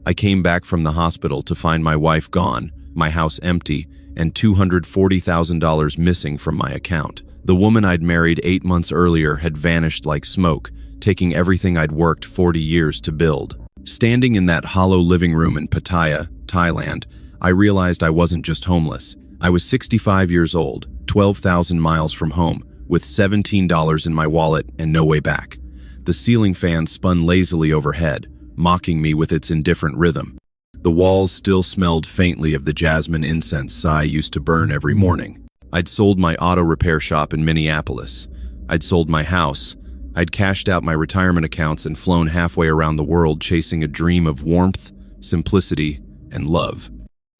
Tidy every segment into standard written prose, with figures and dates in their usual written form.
I came back from the hospital to find my wife gone, my house empty, and $240,000 missing from my account. The woman I'd married 8 months earlier had vanished like smoke, taking everything I'd worked 40 years to build. Standing in that hollow living room in Pattaya, Thailand, I realized I wasn't just homeless. I was 65 years old, 12,000 miles from home, with $17 in my wallet and no way back. The ceiling fan spun lazily overhead, mocking me with its indifferent rhythm. The walls still smelled faintly of the jasmine incense Sai used to burn every morning. I'd sold my auto repair shop in Minneapolis. I'd sold my house. I'd cashed out my retirement accounts and flown halfway around the world chasing a dream of warmth, simplicity, and love.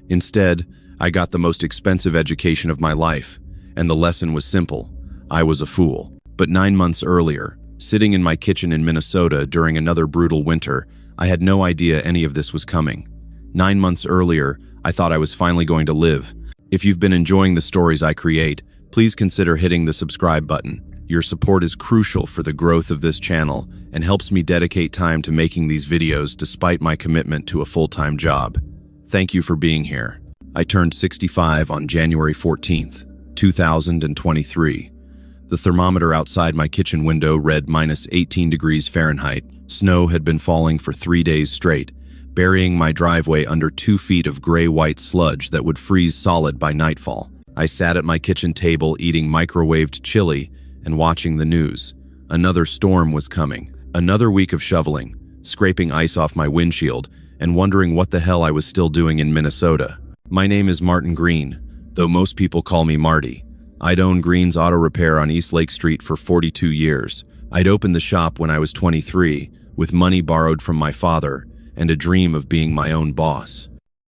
Instead, I got the most expensive education of my life, and the lesson was simple. I was a fool. But 9 months earlier, sitting in my kitchen in Minnesota during another brutal winter, I had no idea any of this was coming. 9 months earlier, I thought I was finally going to live. If you've been enjoying the stories I create, please consider hitting the subscribe button. Your support is crucial for the growth of this channel and helps me dedicate time to making these videos despite my commitment to a full-time job. Thank you for being here. I turned 65 on January 14th, 2023. The thermometer outside my kitchen window read -18 degrees Fahrenheit. Snow had been falling for 3 days straight, burying my driveway under 2 feet of gray-white sludge that would freeze solid by nightfall. I sat at my kitchen table eating microwaved chili and watching the news. Another storm was coming. Another week of shoveling, scraping ice off my windshield, and wondering what the hell I was still doing in Minnesota. My name is Martin Greene, though most people call me Marty. I'd owned Greene's Auto Repair on East Lake Street for 42 years. I'd opened the shop when I was 23, with money borrowed from my father and a dream of being my own boss.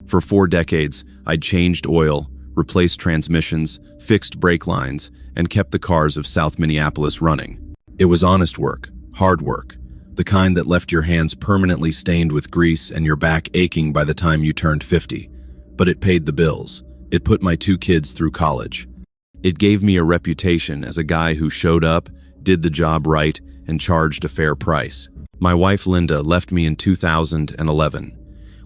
For 4 decades, I'd changed oil, replaced transmissions, fixed brake lines, and kept the cars of South Minneapolis running. It was honest work, hard work, the kind that left your hands permanently stained with grease and your back aching by the time you turned 50. But it paid the bills. It put my 2 kids through college. It gave me a reputation as a guy who showed up, did the job right, and charged a fair price. My wife Linda left me in 2011.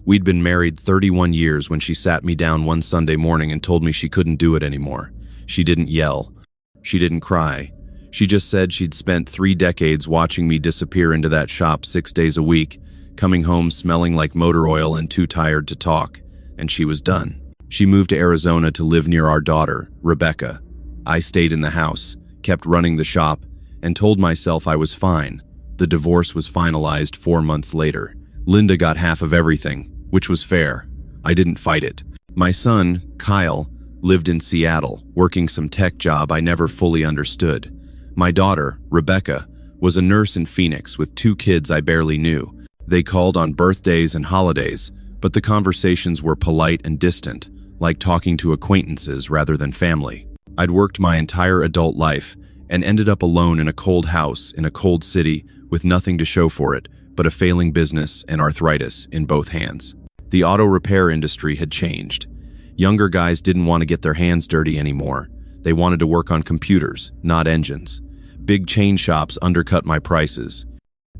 We'd been married 31 years when she sat me down one Sunday morning and told me she couldn't do it anymore. She didn't yell. She didn't cry. She just said she'd spent 3 decades watching me disappear into that shop 6 days a week, coming home smelling like motor oil and too tired to talk, and she was done. She moved to Arizona to live near our daughter, Rebecca. I stayed in the house, kept running the shop, and told myself I was fine. The divorce was finalized 4 months later. Linda got half of everything, which was fair. I didn't fight it. My son, Kyle, lived in Seattle, working some tech job I never fully understood. My daughter, Rebecca, was a nurse in Phoenix with 2 kids I barely knew. They called on birthdays and holidays, but the conversations were polite and distant, like talking to acquaintances rather than family. I'd worked my entire adult life and ended up alone in a cold house in a cold city with nothing to show for it but a failing business and arthritis in both hands. The auto repair industry had changed. Younger guys didn't want to get their hands dirty anymore. They wanted to work on computers, not engines. Big chain shops undercut my prices.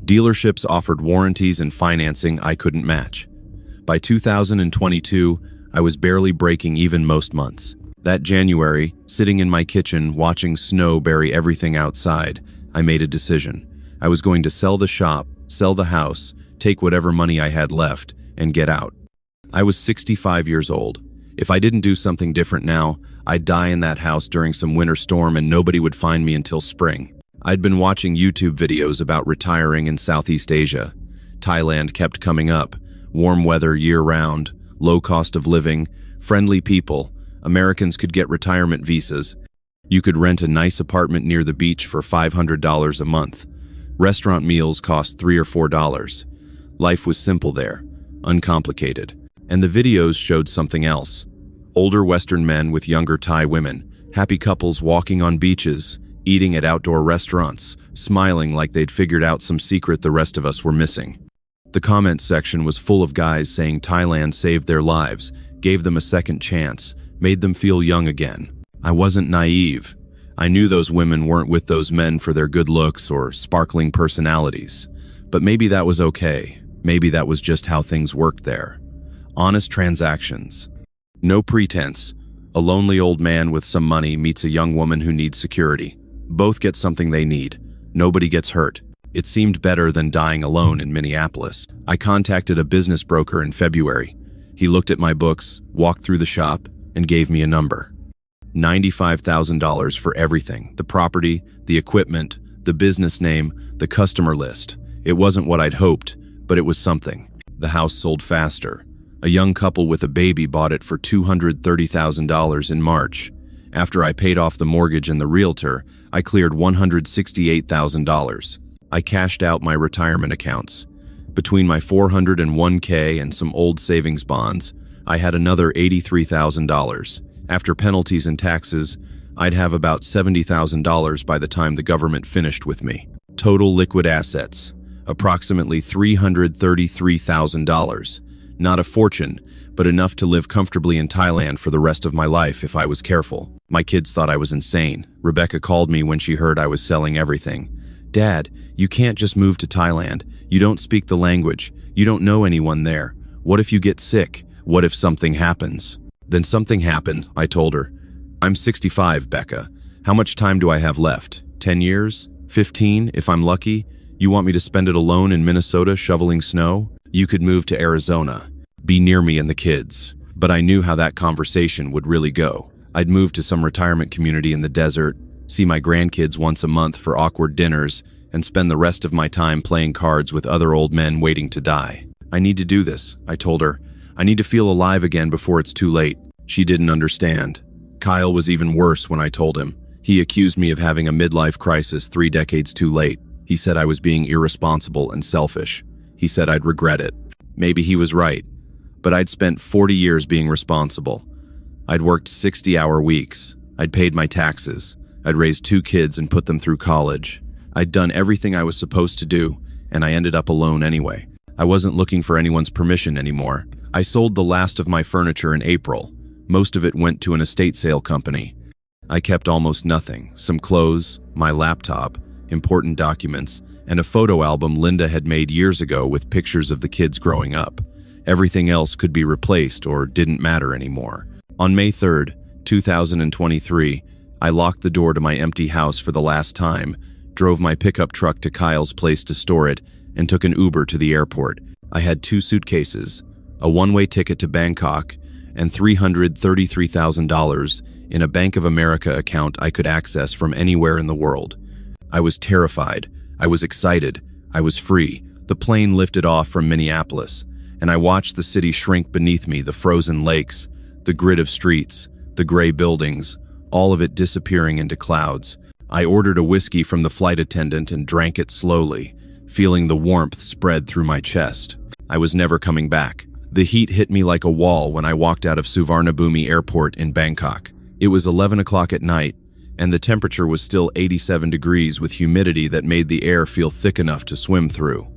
Dealerships offered warranties and financing I couldn't match. By 2022, I was barely breaking even most months. That January, sitting in my kitchen watching snow bury everything outside, I made a decision. I was going to sell the shop, sell the house, take whatever money I had left, and get out. I was 65 years old. If I didn't do something different now, I'd die in that house during some winter storm and nobody would find me until spring. I'd been watching YouTube videos about retiring in Southeast Asia. Thailand kept coming up. Warm weather year-round, low cost of living, friendly people. Americans could get retirement visas. You could rent a nice apartment near the beach for $500 a month. Restaurant meals cost $3 or $4. Life was simple there, uncomplicated. And the videos showed something else. Older Western men with younger Thai women, happy couples walking on beaches, eating at outdoor restaurants, smiling like they'd figured out some secret the rest of us were missing. The comment section was full of guys saying Thailand saved their lives, gave them a second chance, made them feel young again. I wasn't naive. I knew those women weren't with those men for their good looks or sparkling personalities. But maybe that was okay. Maybe that was just how things worked there. Honest transactions. No pretense. A lonely old man with some money meets a young woman who needs security. Both get something they need. Nobody gets hurt. It seemed better than dying alone in Minneapolis. I contacted a business broker in February. He looked at my books, walked through the shop, and gave me a number. $95,000 for everything. The property, the equipment, the business name, the customer list. It wasn't what I'd hoped, but it was something. The house sold faster. A young couple with a baby bought it for $230,000 in March. After I paid off the mortgage and the realtor, I cleared $168,000. I cashed out my retirement accounts. Between my 401k and some old savings bonds, I had another $83,000. After penalties and taxes, I'd have about $70,000 by the time the government finished with me. Total liquid assets, approximately $333,000. Not a fortune, but enough to live comfortably in Thailand for the rest of my life if I was careful. My kids thought I was insane. Rebecca called me when she heard I was selling everything. "Dad, you can't just move to Thailand. You don't speak the language. You don't know anyone there. What if you get sick? What if something happens?" Then something happened, I told her. "I'm 65, Becca. How much time do I have left? 10 years? 15, if I'm lucky? You want me to spend it alone in Minnesota shoveling snow? You could move to Arizona. Be near me and the kids." But I knew how that conversation would really go. I'd move to some retirement community in the desert, see my grandkids once a month for awkward dinners, and spend the rest of my time playing cards with other old men waiting to die. "I need to do this," I told her. "I need to feel alive again before it's too late." She didn't understand. Kyle was even worse when I told him. He accused me of having a midlife crisis 3 decades too late. He said I was being irresponsible and selfish. He said I'd regret it. Maybe he was right, but I'd spent 40 years being responsible. I'd worked 60-hour weeks. I'd paid my taxes. I'd raised 2 kids and put them through college. I'd done everything I was supposed to do, and I ended up alone anyway. I wasn't looking for anyone's permission anymore. I sold the last of my furniture in April. Most of it went to an estate sale company. I kept almost nothing: some clothes, my laptop, important documents, and a photo album Linda had made years ago with pictures of the kids growing up. Everything else could be replaced or didn't matter anymore. On May 3rd, 2023, I locked the door to my empty house for the last time, drove my pickup truck to Kyle's place to store it, and took an Uber to the airport. I had 2 suitcases, a one-way ticket to Bangkok, and $333,000 in a Bank of America account I could access from anywhere in the world. I was terrified. I was excited. I was free. The plane lifted off from Minneapolis, and I watched the city shrink beneath me, the frozen lakes, the grid of streets, the gray buildings, all of it disappearing into clouds. I ordered a whiskey from the flight attendant and drank it slowly, feeling the warmth spread through my chest. I was never coming back. The heat hit me like a wall when I walked out of Suvarnabhumi Airport in Bangkok. It was 11 o'clock at night, and the temperature was still 87 degrees with humidity that made the air feel thick enough to swim through.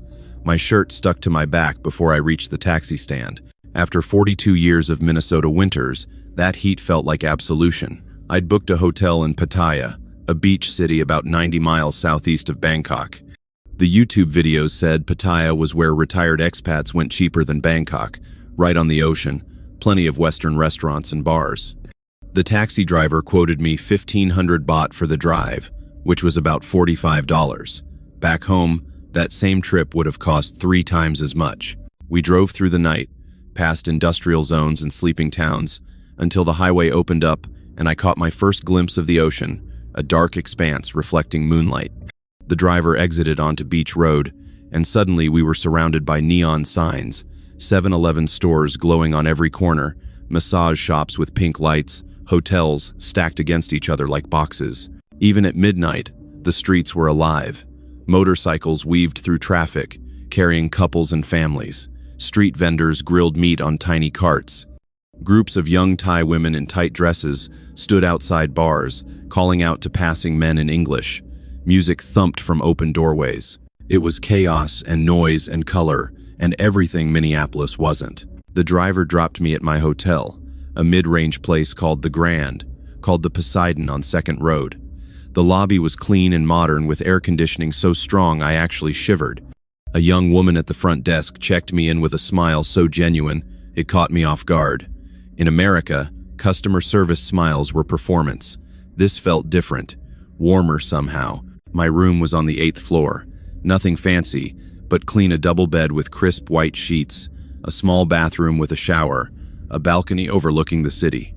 My shirt stuck to my back before I reached the taxi stand. After 42 years of Minnesota winters, that heat felt like absolution. I'd booked a hotel in Pattaya, a beach city about 90 miles southeast of Bangkok. The YouTube videos said Pattaya was where retired expats went cheaper than Bangkok, right on the ocean, plenty of Western restaurants and bars. The taxi driver quoted me 1,500 baht for the drive, which was about $45. Back home, that same trip would have cost 3 times as much. We drove through the night, past industrial zones and sleeping towns, until the highway opened up and I caught my first glimpse of the ocean, a dark expanse reflecting moonlight. The driver exited onto Beach Road, and suddenly we were surrounded by neon signs, 7-Eleven stores glowing on every corner, massage shops with pink lights, hotels stacked against each other like boxes. Even at midnight, the streets were alive. Motorcycles weaved through traffic, carrying couples and families. Street vendors grilled meat on tiny carts. Groups of young Thai women in tight dresses stood outside bars, calling out to passing men in English. Music thumped from open doorways. It was chaos and noise and color, and everything Minneapolis wasn't. The driver dropped me at my hotel, a mid-range place called the Poseidon on 2nd Road. The lobby was clean and modern with air conditioning so strong I actually shivered. A young woman at the front desk checked me in with a smile so genuine, it caught me off guard. In America, customer service smiles were performance. This felt different, warmer somehow. My room was on the 8th floor. Nothing fancy, but clean: a double bed with crisp white sheets, a small bathroom with a shower, a balcony overlooking the city.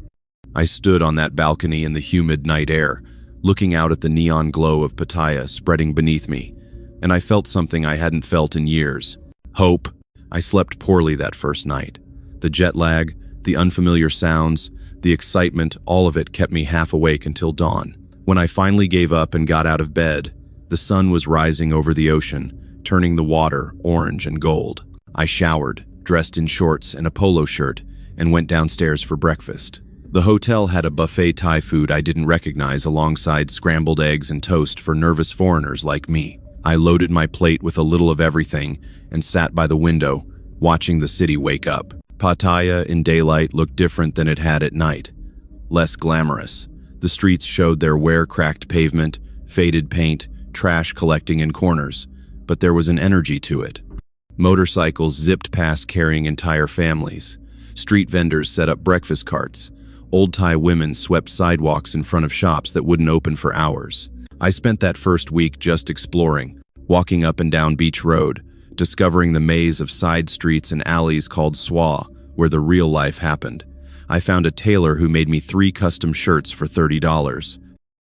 I stood on that balcony in the humid night air, looking out at the neon glow of Pattaya spreading beneath me, and I felt something I hadn't felt in years. Hope. I slept poorly that first night. The jet lag, the unfamiliar sounds, the excitement, all of it kept me half awake until dawn. When I finally gave up and got out of bed, the sun was rising over the ocean, turning the water orange and gold. I showered, dressed in shorts and a polo shirt, and went downstairs for breakfast. The hotel had a buffet Thai food I didn't recognize alongside scrambled eggs and toast for nervous foreigners like me. I loaded my plate with a little of everything and sat by the window, watching the city wake up. Pattaya in daylight looked different than it had at night. Less glamorous. The streets showed their wear-cracked pavement, faded paint, trash collecting in corners, but there was an energy to it. Motorcycles zipped past carrying entire families. Street vendors set up breakfast carts. Old Thai women swept sidewalks in front of shops that wouldn't open for hours. I spent that first week just exploring, walking up and down Beach Road, discovering the maze of side streets and alleys called Swa, where the real life happened. I found a tailor who made me 3 custom shirts for $30.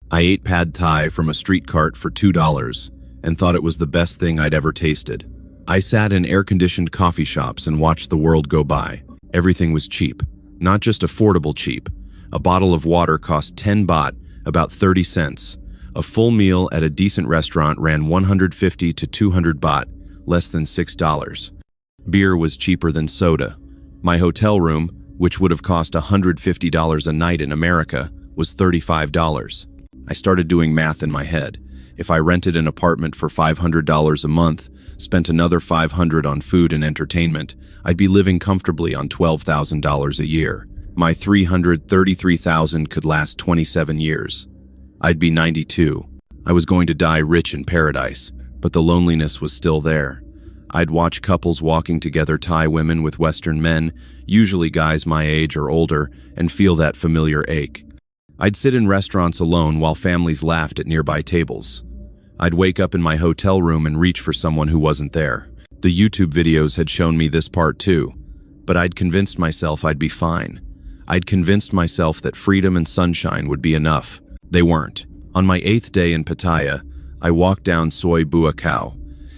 I ate pad thai from a street cart for $2 and thought it was the best thing I'd ever tasted. I sat in air-conditioned coffee shops and watched the world go by. Everything was cheap, not just affordable cheap. A bottle of water cost 10 baht, about 30 cents. A full meal at a decent restaurant ran 150 to 200 baht, less than $6. Beer was cheaper than soda. My hotel room, which would have cost $150 a night in America, was $35. I started doing math in my head. If I rented an apartment for $500 a month, spent another $500 on food and entertainment, I'd be living comfortably on $12,000 a year. My $333,000 could last 27 years. I'd be 92. I was going to die rich in paradise, but the loneliness was still there. I'd watch couples walking together, Thai women with Western men, usually guys my age or older, and feel that familiar ache. I'd sit in restaurants alone while families laughed at nearby tables. I'd wake up in my hotel room and reach for someone who wasn't there. The YouTube videos had shown me this part too, but I'd convinced myself I'd be fine. I'd convinced myself that freedom and sunshine would be enough. They weren't. On my 8th day in Pattaya, I walked down Soi Bua Khao.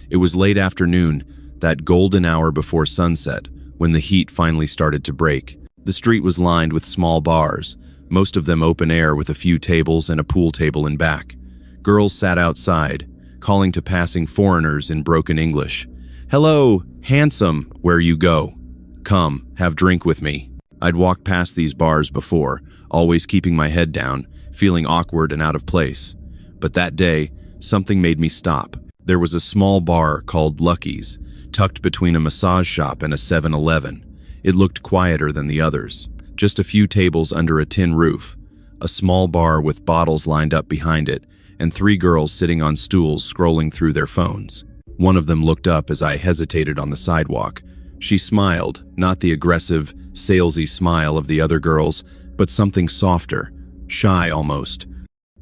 It was late afternoon, that golden hour before sunset, when the heat finally started to break. The street was lined with small bars, most of them open air with a few tables and a pool table in back. Girls sat outside, calling to passing foreigners in broken English. "Hello, handsome, where you go? Come, have drink with me." I'd walked past these bars before, always keeping my head down, feeling awkward and out of place. But that day, something made me stop. There was a small bar called Lucky's, tucked between a massage shop and a 7-Eleven. It looked quieter than the others. Just a few tables under a tin roof, a small bar with bottles lined up behind it, and 3 girls sitting on stools scrolling through their phones. One of them looked up as I hesitated on the sidewalk. She smiled, not the aggressive, salesy smile of the other girls, but something softer, shy almost.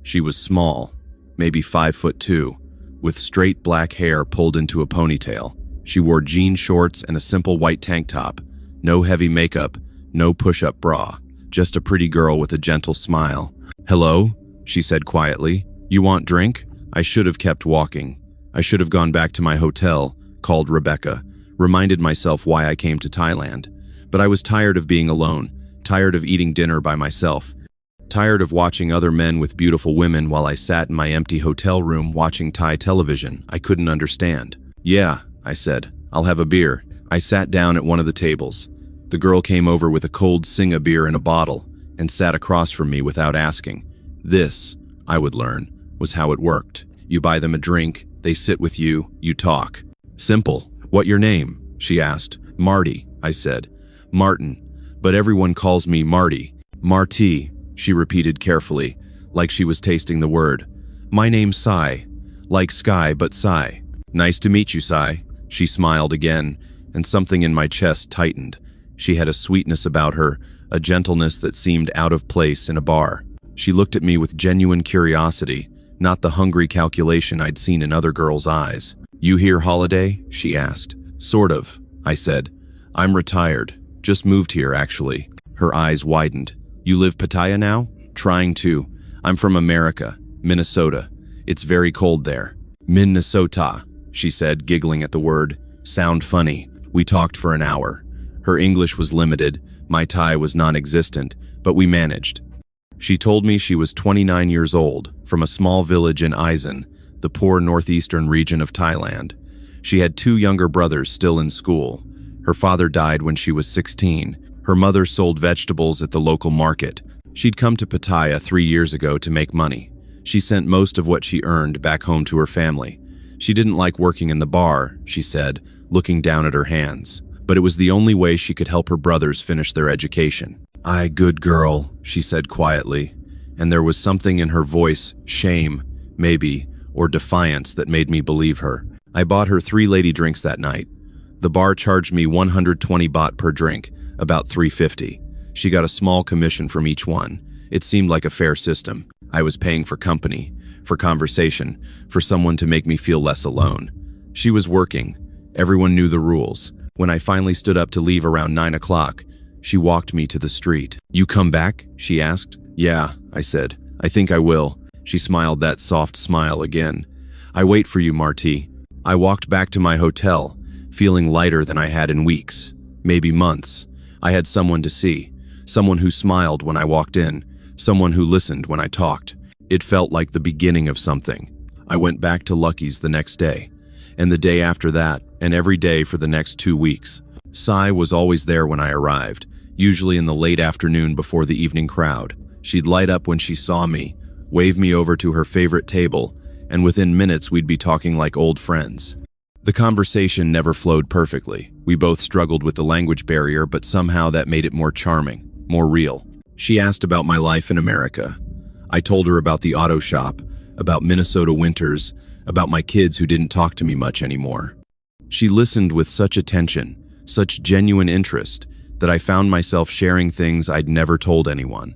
She was small, maybe 5'2", with straight black hair pulled into a ponytail. She wore jean shorts and a simple white tank top, no heavy makeup, no push-up bra, just a pretty girl with a gentle smile. "Hello," she said quietly. "You want drink?" I should have kept walking. I should have gone back to my hotel, called Rebecca, reminded myself why I came to Thailand. But I was tired of being alone, tired of eating dinner by myself, tired of watching other men with beautiful women while I sat in my empty hotel room watching Thai television I couldn't understand. "Yeah," I said, "I'll have a beer." I sat down at one of the tables. The girl came over with a cold Singa beer in a bottle and sat across from me without asking. This, I would learn, was how it worked. You buy them a drink, they sit with you, you talk. Simple. "What your name?" she asked. "Marty," I said. "Martin, but everyone calls me Marty." "Marty," she repeated carefully, like she was tasting the word. "My name's Sai. Like sky, but Sai." "Nice to meet you, Sai." She smiled again, and something in my chest tightened. She had a sweetness about her, a gentleness that seemed out of place in a bar. She looked at me with genuine curiosity, not the hungry calculation I'd seen in other girls' eyes. "You here holiday?" she asked. "Sort of," I said. "I'm retired. Just moved here, actually." Her eyes widened. "You live Pattaya now?" "Trying to. I'm from America, Minnesota. It's very cold there." "Minnesota," she said, giggling at the word. "Sound funny." We talked for an hour. Her English was limited, my Thai was non-existent, but we managed. She told me she was 29 years old, from a small village in Isan, the poor northeastern region of Thailand. She had 2 younger brothers still in school. Her father died when she was 16. Her mother sold vegetables at the local market. She'd come to Pattaya 3 years ago to make money. She sent most of what she earned back home to her family. She didn't like working in the bar, she said, looking down at her hands. But it was the only way she could help her brothers finish their education. "Aye, good girl," she said quietly, and there was something in her voice, shame, maybe, or defiance that made me believe her. I bought her 3 lady drinks that night. The bar charged me 120 baht per drink, about 350. She got a small commission from each one. It seemed like a fair system. I was paying for company, for conversation, for someone to make me feel less alone. She was working. Everyone knew the rules. When I finally stood up to leave around 9 o'clock, she walked me to the street. "You come back?" she asked. "Yeah," I said. "I think I will." She smiled that soft smile again. "I wait for you, Marty." I walked back to my hotel, feeling lighter than I had in weeks, maybe months. I had someone to see, someone who smiled when I walked in, someone who listened when I talked. It felt like the beginning of something. I went back to Lucky's the next day, and the day after that, and every day for the next 2 weeks. Sai was always there when I arrived, usually in the late afternoon before the evening crowd. She'd light up when she saw me, wave me over to her favorite table, and within minutes we'd be talking like old friends. The conversation never flowed perfectly. We both struggled with the language barrier, but somehow that made it more charming, more real. She asked about my life in America. I told her about the auto shop, about Minnesota winters, about my kids who didn't talk to me much anymore. She listened with such attention, such genuine interest, that I found myself sharing things I'd never told anyone.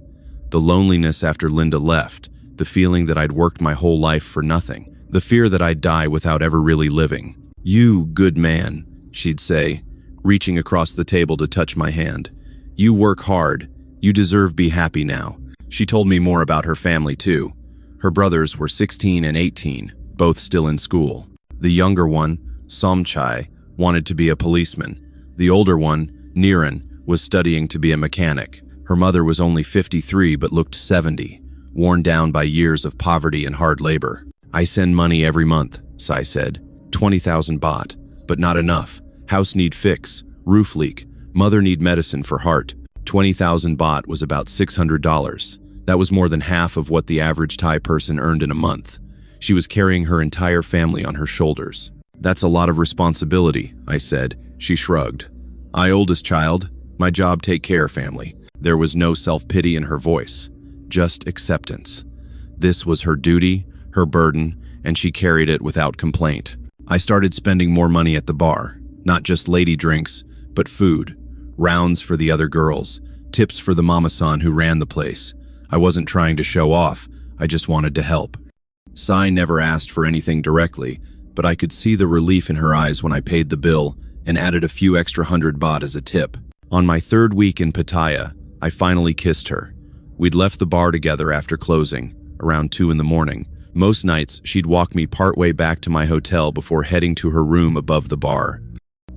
The loneliness after Linda left, the feeling that I'd worked my whole life for nothing, the fear that I'd die without ever really living. "You good man," she'd say, reaching across the table to touch my hand. "You work hard. You deserve be happy now." She told me more about her family too. Her brothers were 16 and 18, both still in school. The younger one, Somchai, wanted to be a policeman. The older one, Niran, was studying to be a mechanic. Her mother was only 53 but looked 70, worn down by years of poverty and hard labor. "I send money every month," Sai said. 20,000 baht, but not enough. House need fix, roof leak, mother need medicine for heart. 20,000 baht was about $600. That was more than half of what the average Thai person earned in a month. She was carrying her entire family on her shoulders. "That's a lot of responsibility," I said. She shrugged. "I oldest child, my job take care family." There was no self-pity in her voice, just acceptance. This was her duty, her burden, and she carried it without complaint. I started spending more money at the bar, not just lady drinks, but food, rounds for the other girls, tips for the mama-san who ran the place. I wasn't trying to show off, I just wanted to help. Sai never asked for anything directly, but I could see the relief in her eyes when I paid the bill and added a few extra 100 baht as a tip. On my 3rd week in Pattaya, I finally kissed her. We'd left the bar together after closing, around 2 in the morning. Most nights, she'd walk me partway back to my hotel before heading to her room above the bar.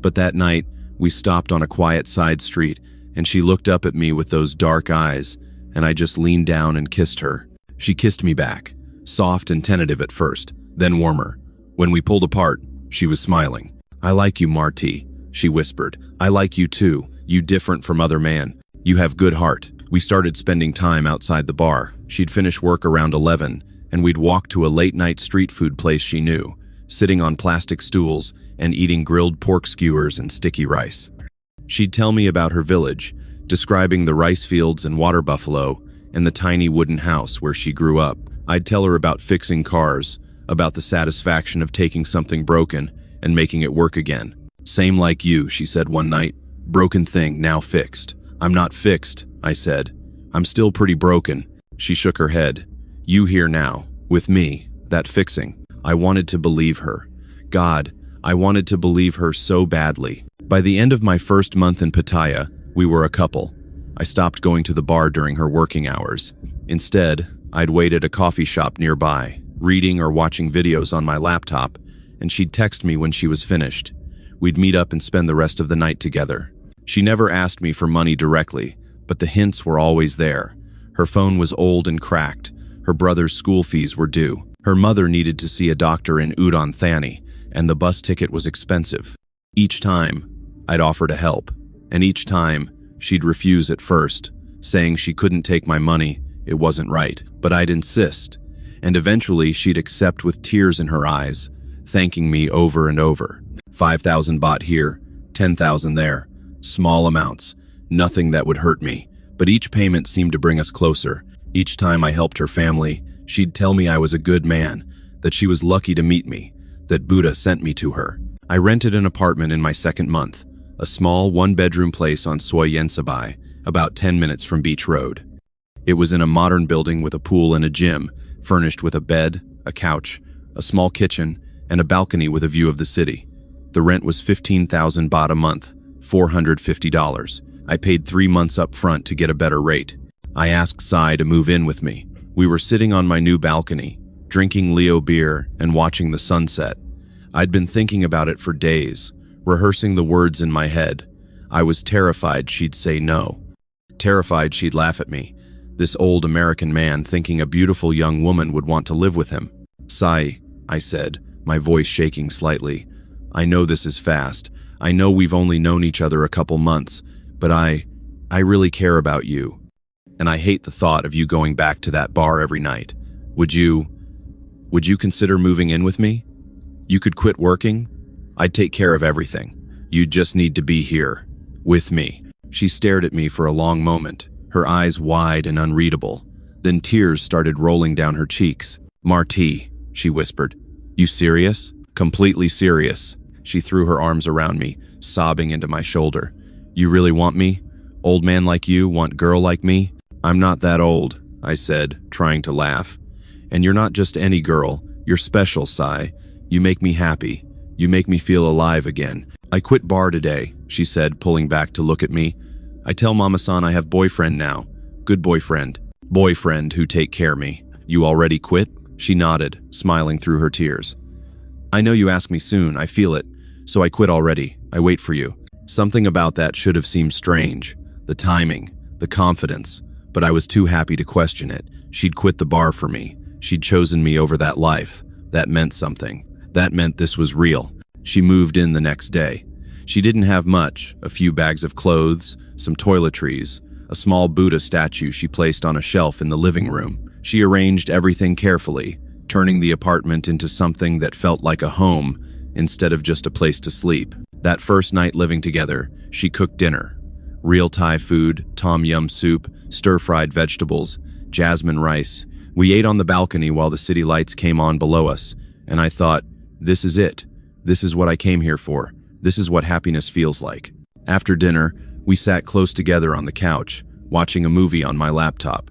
But that night, we stopped on a quiet side street, and she looked up at me with those dark eyes, and I just leaned down and kissed her. She kissed me back, soft and tentative at first, then warmer. When we pulled apart, she was smiling. "I like you, Marty," she whispered. "I like you too. You different from other man. You have good heart." We started spending time outside the bar. She'd finish work around 11, and we'd walk to a late-night street food place she knew, sitting on plastic stools and eating grilled pork skewers and sticky rice. She'd tell me about her village, describing the rice fields and water buffalo and the tiny wooden house where she grew up. I'd tell her about fixing cars, about the satisfaction of taking something broken and making it work again. "Same like you," she said one night. "Broken thing, now fixed." "I'm not fixed," I said. "I'm still pretty broken." She shook her head. "You here now, with me, that fixing." I wanted to believe her. God, I wanted to believe her so badly. By the end of my first month in Pattaya, we were a couple. I stopped going to the bar during her working hours. Instead, I'd wait at a coffee shop nearby, reading or watching videos on my laptop, and she'd text me when she was finished. We'd meet up and spend the rest of the night together. She never asked me for money directly, but the hints were always there. Her phone was old and cracked. Her brother's school fees were due. Her mother needed to see a doctor in Udon Thani, and the bus ticket was expensive. Each time, I'd offer to help, and each time, she'd refuse at first, saying she couldn't take my money, it wasn't right. But I'd insist, and eventually she'd accept with tears in her eyes, thanking me over and over. 5,000 baht here, 10,000 there. Small amounts, nothing that would hurt me, but each payment seemed to bring us closer. Each time I helped her family, she'd tell me I was a good man, that she was lucky to meet me, that Buddha sent me to her. I rented an apartment in my second month, a small one-bedroom place on Soi Yensabai, about 10 minutes from Beach Road. It was in a modern building with a pool and a gym, furnished with a bed, a couch, a small kitchen, and a balcony with a view of the city. The rent was 15,000 baht a month, $450. I paid 3 months up front to get a better rate. I asked Sai to move in with me. We were sitting on my new balcony, drinking Leo beer and watching the sunset. I'd been thinking about it for days, rehearsing the words in my head. I was terrified she'd say no. Terrified she'd laugh at me. This old American man thinking a beautiful young woman would want to live with him. "Sai," I said, my voice shaking slightly. "I know this is fast. I know we've only known each other a couple months, but I really care about you. And I hate the thought of you going back to that bar every night. Would you consider moving in with me? You could quit working. I'd take care of everything. You'd just need to be here, with me." She stared at me for a long moment, her eyes wide and unreadable. Then tears started rolling down her cheeks. "Marty," she whispered. "You serious?" "Completely serious." She threw her arms around me, sobbing into my shoulder. "You really want me? Old man like you want girl like me?" "I'm not that old," I said, trying to laugh. "And you're not just any girl. You're special, Sai. You make me happy. You make me feel alive again." "I quit bar today," she said, pulling back to look at me. "I tell Mama-san I have boyfriend now. Good boyfriend. Boyfriend who take care me." "You already quit?" She nodded, smiling through her tears. "I know you ask me soon, I feel it. So I quit already. I wait for you." Something about that should have seemed strange. The timing, the confidence. But I was too happy to question it. She'd quit the bar for me. She'd chosen me over that life. That meant something. That meant this was real. She moved in the next day. She didn't have much, a few bags of clothes, some toiletries, a small Buddha statue she placed on a shelf in the living room. She arranged everything carefully, turning the apartment into something that felt like a home instead of just a place to sleep. That first night living together, she cooked dinner. Real Thai food, tom yum soup, stir-fried vegetables, jasmine rice. We ate on the balcony while the city lights came on below us, and I thought, this is it. This is what I came here for. This is what happiness feels like. After dinner, we sat close together on the couch, watching a movie on my laptop.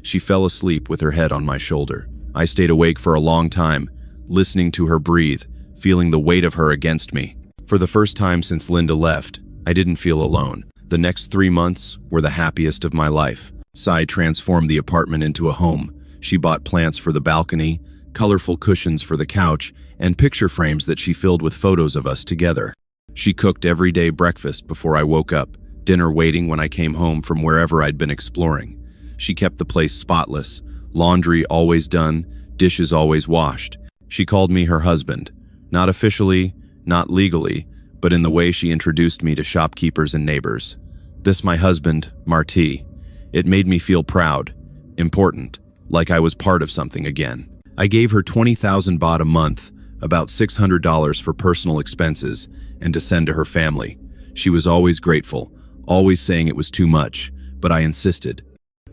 She fell asleep with her head on my shoulder. I stayed awake for a long time, listening to her breathe, feeling the weight of her against me. For the first time since Linda left, I didn't feel alone. The next 3 months were the happiest of my life. Sai transformed the apartment into a home. She bought plants for the balcony, colorful cushions for the couch, and picture frames that she filled with photos of us together. She cooked everyday breakfast before I woke up, dinner waiting when I came home from wherever I'd been exploring. She kept the place spotless, laundry always done, dishes always washed. She called me her husband, not officially, not legally, but in the way she introduced me to shopkeepers and neighbors. This my husband, Marty. It made me feel proud, important, like I was part of something again. I gave her 20,000 baht a month, about $600 for personal expenses, and to send to her family. She was always grateful, always saying it was too much, but I insisted.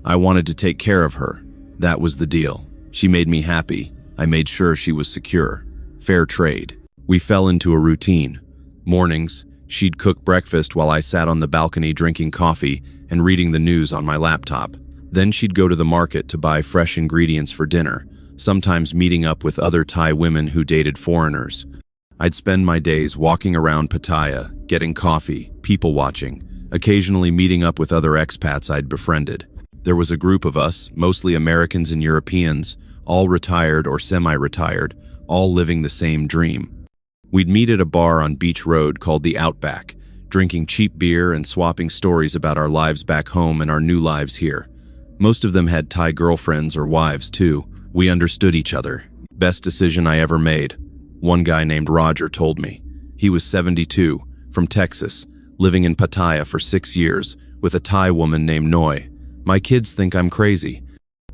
I wanted to take care of her. That was the deal. She made me happy. I made sure she was secure. Fair trade. We fell into a routine. Mornings, she'd cook breakfast while I sat on the balcony drinking coffee and reading the news on my laptop. Then she'd go to the market to buy fresh ingredients for dinner, sometimes meeting up with other Thai women who dated foreigners. I'd spend my days walking around Pattaya, getting coffee, people watching, occasionally meeting up with other expats I'd befriended. There was a group of us, mostly Americans and Europeans, all retired or semi-retired, all living the same dream. We'd meet at a bar on Beach Road called the Outback, drinking cheap beer and swapping stories about our lives back home and our new lives here. Most of them had Thai girlfriends or wives too. We understood each other. Best decision I ever made. One guy named Roger told me. He was 72, from Texas, living in Pattaya for 6 years, with a Thai woman named Noi. My kids think I'm crazy.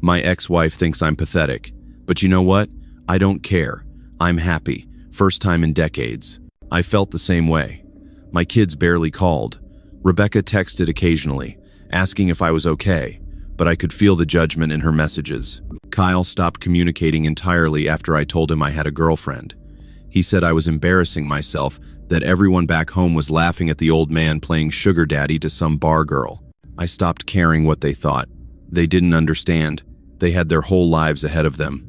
My ex-wife thinks I'm pathetic. But you know what? I don't care. I'm happy. First time in decades. I felt the same way. My kids barely called. Rebecca texted occasionally, asking if I was okay, but I could feel the judgment in her messages. Kyle stopped communicating entirely after I told him I had a girlfriend. He said I was embarrassing myself, that everyone back home was laughing at the old man playing sugar daddy to some bar girl. I stopped caring what they thought. They didn't understand. They had their whole lives ahead of them.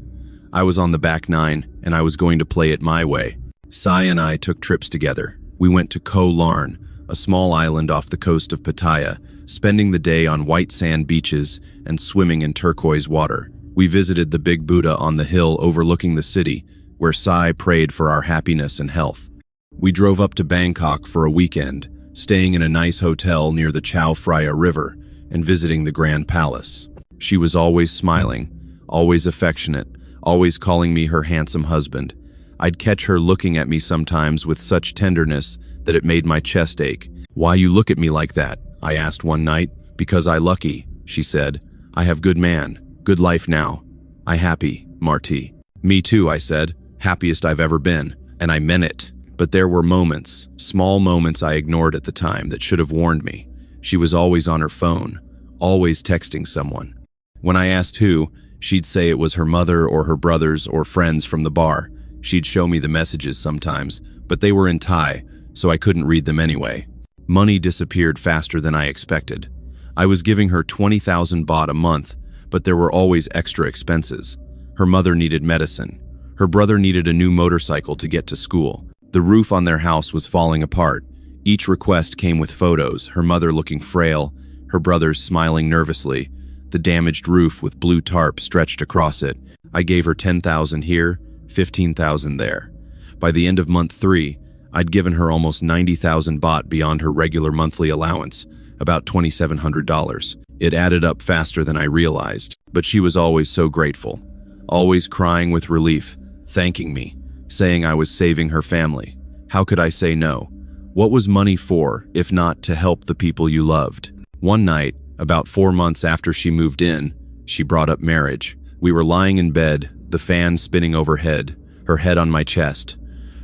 I was on the back nine, and I was going to play it my way. Sai and I took trips together. We went to Koh Larn, a small island off the coast of Pattaya, spending the day on white sand beaches and swimming in turquoise water. We visited the big Buddha on the hill overlooking the city, where Sai prayed for our happiness and health. We drove up to Bangkok for a weekend, staying in a nice hotel near the Chao Phraya River and visiting the Grand Palace. She was always smiling, always affectionate, always calling me her handsome husband. I'd catch her looking at me sometimes with such tenderness that it made my chest ache. "Why you look at me like that?" I asked one night. "Because I lucky," she said. "I have good man, good life now. I happy, Marty." "Me too," I said. "Happiest I've ever been." And I meant it. But there were moments, small moments I ignored at the time that should have warned me. She was always on her phone, always texting someone. When I asked who, she'd say it was her mother or her brothers or friends from the bar. She'd show me the messages sometimes, but they were in Thai, so I couldn't read them anyway. Money disappeared faster than I expected. I was giving her 20,000 baht a month, but there were always extra expenses. Her mother needed medicine. Her brother needed a new motorcycle to get to school. The roof on their house was falling apart. Each request came with photos, her mother looking frail, her brothers smiling nervously, the damaged roof with blue tarp stretched across it. I gave her 10,000 here, 15,000 there. By the end of month 3, I'd given her almost 90,000 baht beyond her regular monthly allowance, about $2,700. It added up faster than I realized, but she was always so grateful, always crying with relief, thanking me, saying I was saving her family. How could I say no? What was money for, if not to help the people you loved? One night, about 4 months after she moved in, she brought up marriage. We were lying in bed, the fan spinning overhead, her head on my chest.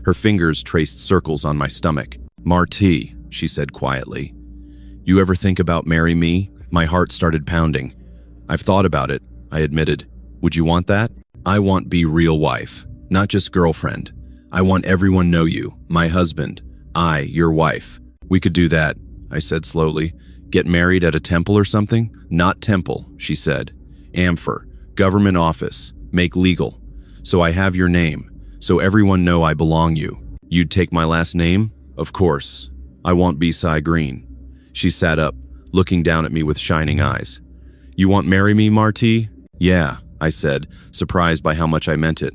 Her fingers traced circles on my stomach. "Marty," she said quietly. "You ever think about marry me?" My heart started pounding. "I've thought about it," I admitted. "Would you want that?" "I want be real wife. Not just girlfriend. I want everyone know you, my husband. I, your wife. We could do that," I said slowly. "Get married at a temple or something?" "Not temple," she said. "Amphor, government office, make legal. So I have your name, so everyone know I belong you." "You'd take my last name?" "Of course. I want be Greene." She sat up, looking down at me with shining eyes. "You want marry me, Marty?" "Yeah," I said, surprised by how much I meant it.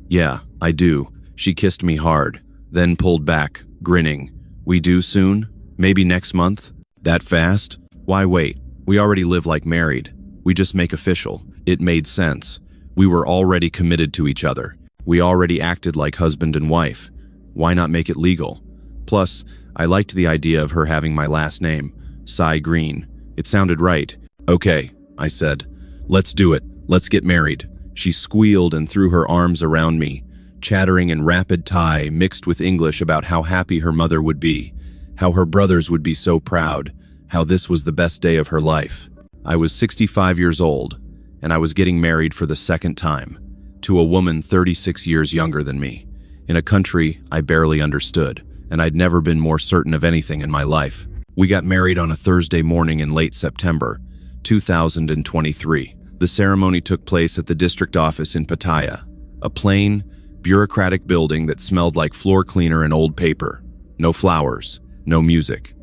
"Yeah, I do." She kissed me hard, then pulled back, grinning. "We do soon? Maybe next month?" "That fast? Why wait? We already live like married. We just make official." It made sense. We were already committed to each other. We already acted like husband and wife. Why not make it legal? Plus, I liked the idea of her having my last name, Greene. It sounded right. "Okay," I said. "Let's do it. Let's get married." She squealed and threw her arms around me, chattering in rapid Thai mixed with English about how happy her mother would be, how her brothers would be so proud, how this was the best day of her life. I was 65 years old, and I was getting married for the second time, to a woman 36 years younger than me. in a country I barely understood, and I'd never been more certain of anything in my life. We got married on a Thursday morning in late September, 2023. The ceremony took place at the district office in Pattaya, a plain, bureaucratic building that smelled like floor cleaner and old paper. No flowers, no music.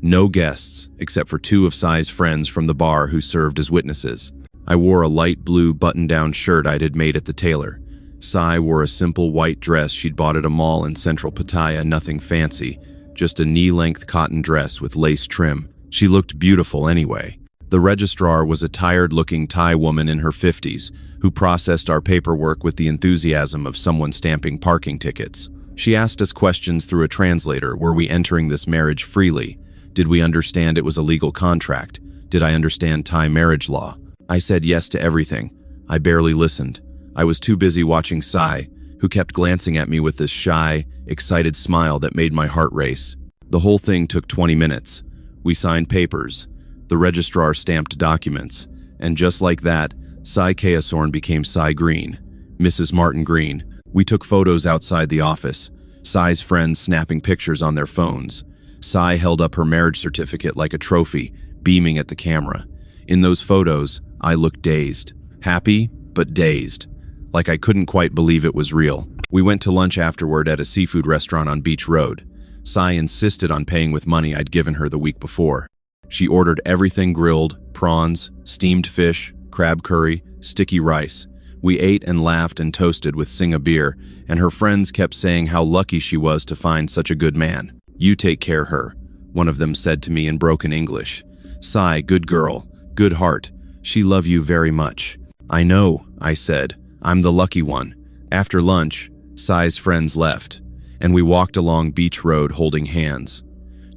No guests, except for two of Sai's friends from the bar who served as witnesses. I wore a light blue button-down shirt I'd had made at the tailor. Sai wore a simple white dress she'd bought at a mall in central Pattaya, nothing fancy, just a knee-length cotton dress with lace trim. She looked beautiful anyway. The registrar was a tired-looking Thai woman in her 50s who processed our paperwork with the enthusiasm of someone stamping parking tickets. She asked us questions through a translator. Were we entering this marriage freely? Did we understand it was a legal contract? Did I understand Thai marriage law? I said yes to everything. I barely listened. I was too busy watching Sai, who kept glancing at me with this shy, excited smile that made my heart race. The whole thing took 20 minutes. We signed papers. The registrar stamped documents. And just like that, Sai Kaesorn became Sai Greene, Mrs. Martin Greene. We took photos outside the office, Sai's friends snapping pictures on their phones. Sai held up her marriage certificate like a trophy, beaming at the camera. In those photos, I looked dazed. Happy, but dazed. Like I couldn't quite believe it was real. We went to lunch afterward at a seafood restaurant on Beach Road. Sai insisted on paying with money I'd given her the week before. She ordered everything grilled, prawns, steamed fish, crab curry, sticky rice. We ate and laughed and toasted with Singa beer, and her friends kept saying how lucky she was to find such a good man. "You take care her," one of them said to me in broken English. "Sai, good girl, good heart. She love you very much." "I know," I said. "I'm the lucky one." After lunch, Sai's friends left, and we walked along Beach Road holding hands.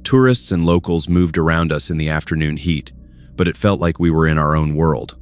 Tourists and locals moved around us in the afternoon heat, but it felt like we were in our own world.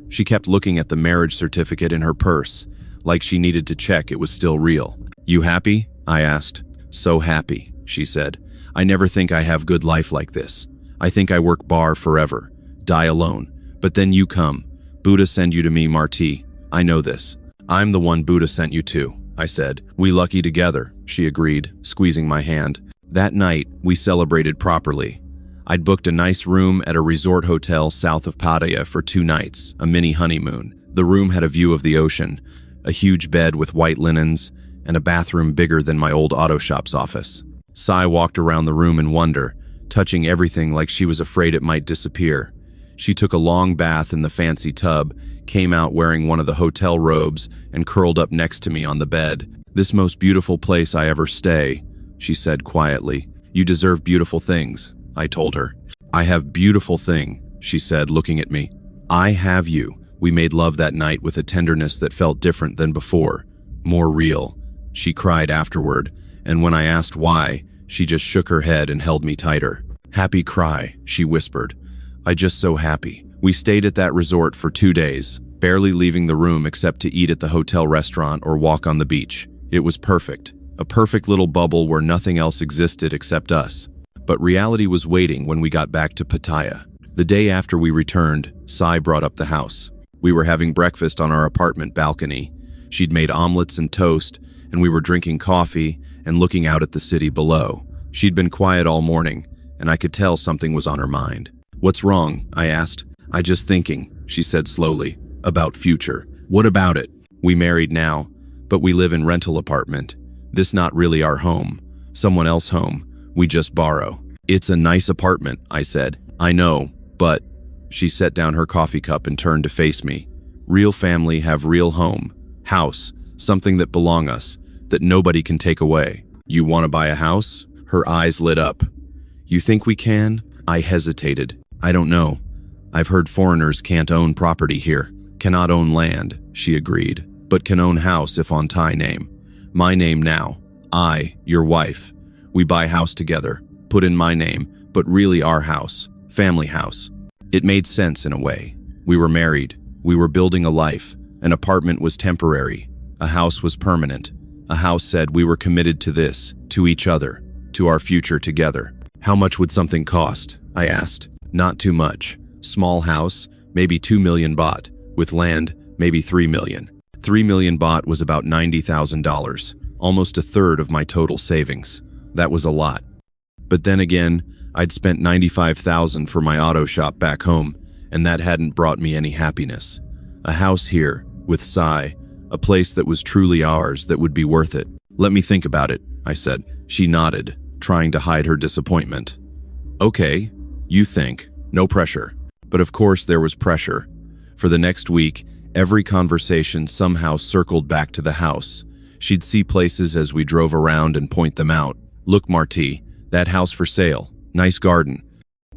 She kept looking at the marriage certificate in her purse, like she needed to check it was still real. "You happy?" I asked. "So happy," she said. "I never think I have good life like this. I think I work bar forever, die alone. But then you come. Buddha send you to me, Marti. I know this." "I'm the one Buddha sent you to," I said. "We lucky together," she agreed, squeezing my hand. That night, we celebrated properly. I'd booked a nice room at a resort hotel south of Pattaya for 2 nights, a mini honeymoon. The room had a view of the ocean, a huge bed with white linens, and a bathroom bigger than my old auto shop's office. Sai walked around the room in wonder, touching everything like she was afraid it might disappear. She took a long bath in the fancy tub, came out wearing one of the hotel robes, and curled up next to me on the bed. "This most beautiful place I ever stay," she said quietly. "You deserve beautiful things," I told her. "I have beautiful thing," she said, looking at me. "I have you." We made love that night with a tenderness that felt different than before, more real. She cried afterward, and when I asked why, she just shook her head and held me tighter. "Happy cry," she whispered. "I just so happy." We stayed at that resort for 2 days, barely leaving the room except to eat at the hotel restaurant or walk on the beach. It was perfect, a perfect little bubble where nothing else existed except us. But reality was waiting when we got back to Pattaya. The day after we returned, Sai brought up the house. We were having breakfast on our apartment balcony. She'd made omelets and toast, and we were drinking coffee and looking out at the city below. She'd been quiet all morning, and I could tell something was on her mind. "What's wrong?" I asked. "I just thinking," she said slowly, "about future." "What about it?" "We married now, but we live in rental apartment. This not really our home, someone else's home. We just borrow." "It's a nice apartment," I said. "I know, but..." She set down her coffee cup and turned to face me. "Real family have real home, house, something that belong us, that nobody can take away." "You want to buy a house?" Her eyes lit up. "You think we can?" I hesitated. "I don't know. I've heard foreigners can't own property here." "Cannot own land," she agreed, "but can own house if on Thai name. My name now. I, your wife. We buy house together, put in my name, but really our house, family house." It made sense in a way. We were married. We were building a life. An apartment was temporary. A house was permanent. A house said we were committed to this, to each other, to our future together. "How much would something cost?" I asked. "Not too much. Small house, maybe 2 million baht. With land, maybe 3 million. 3 million baht was about $90,000. almost a third of my total savings. That was a lot. But then again, I'd spent $95,000 for my auto shop back home, and that hadn't brought me any happiness. A house here, with Sai, a place that was truly ours that would be worth it. Let me think about it, I said. She nodded, trying to hide her disappointment. Okay, you think. No pressure. But of course there was pressure. For the next week, every conversation somehow circled back to the house. She'd see places as we drove around and point them out. Look, Marty, that house for sale. Nice garden.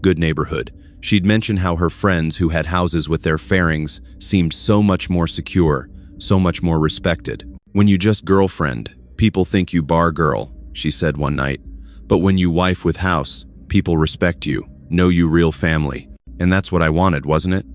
Good neighborhood. She'd mention how her friends who had houses with their fairings seemed so much more secure, so much more respected. When you just girlfriend, people think you bar girl, she said one night. But when you wife with house, people respect you, know you real family. And that's what I wanted, wasn't it?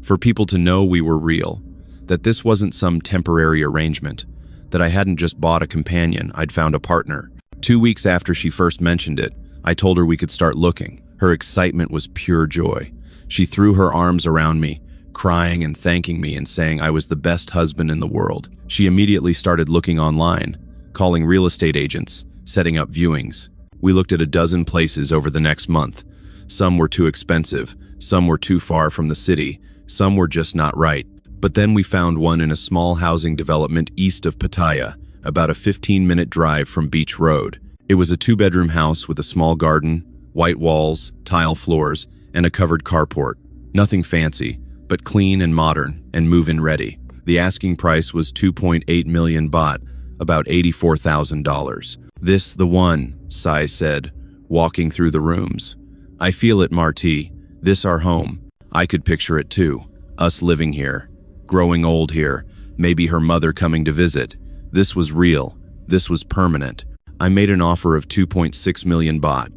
For people to know we were real, that this wasn't some temporary arrangement, that I hadn't just bought a companion, I'd found a partner. 2 weeks after she first mentioned it, I told her we could start looking. Her excitement was pure joy. She threw her arms around me, crying and thanking me and saying I was the best husband in the world. She immediately started looking online, calling real estate agents, setting up viewings. We looked at a dozen places over the next month. Some were too expensive, some were too far from the city, some were just not right. But then we found one in a small housing development east of Pattaya, about a 15-minute drive from Beach Road. It was a 2-bedroom house with a small garden, white walls, tile floors, and a covered carport. Nothing fancy, but clean and modern and move-in ready. The asking price was 2.8 million baht, about $84,000. This the one, Sai said, walking through the rooms. I feel it, Marty. This our home. I could picture it too. Us living here, growing old here, maybe her mother coming to visit. This was real. This was permanent. I made an offer of 2.6 million baht.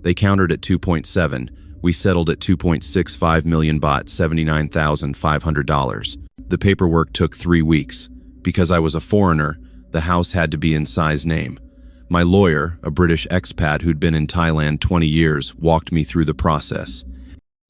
They countered at 2.7. We settled at 2.65 million baht, $79,500. The paperwork took 3 weeks. Because I was a foreigner, the house had to be in Sai's name. My lawyer, a British expat who'd been in Thailand 20 years, walked me through the process.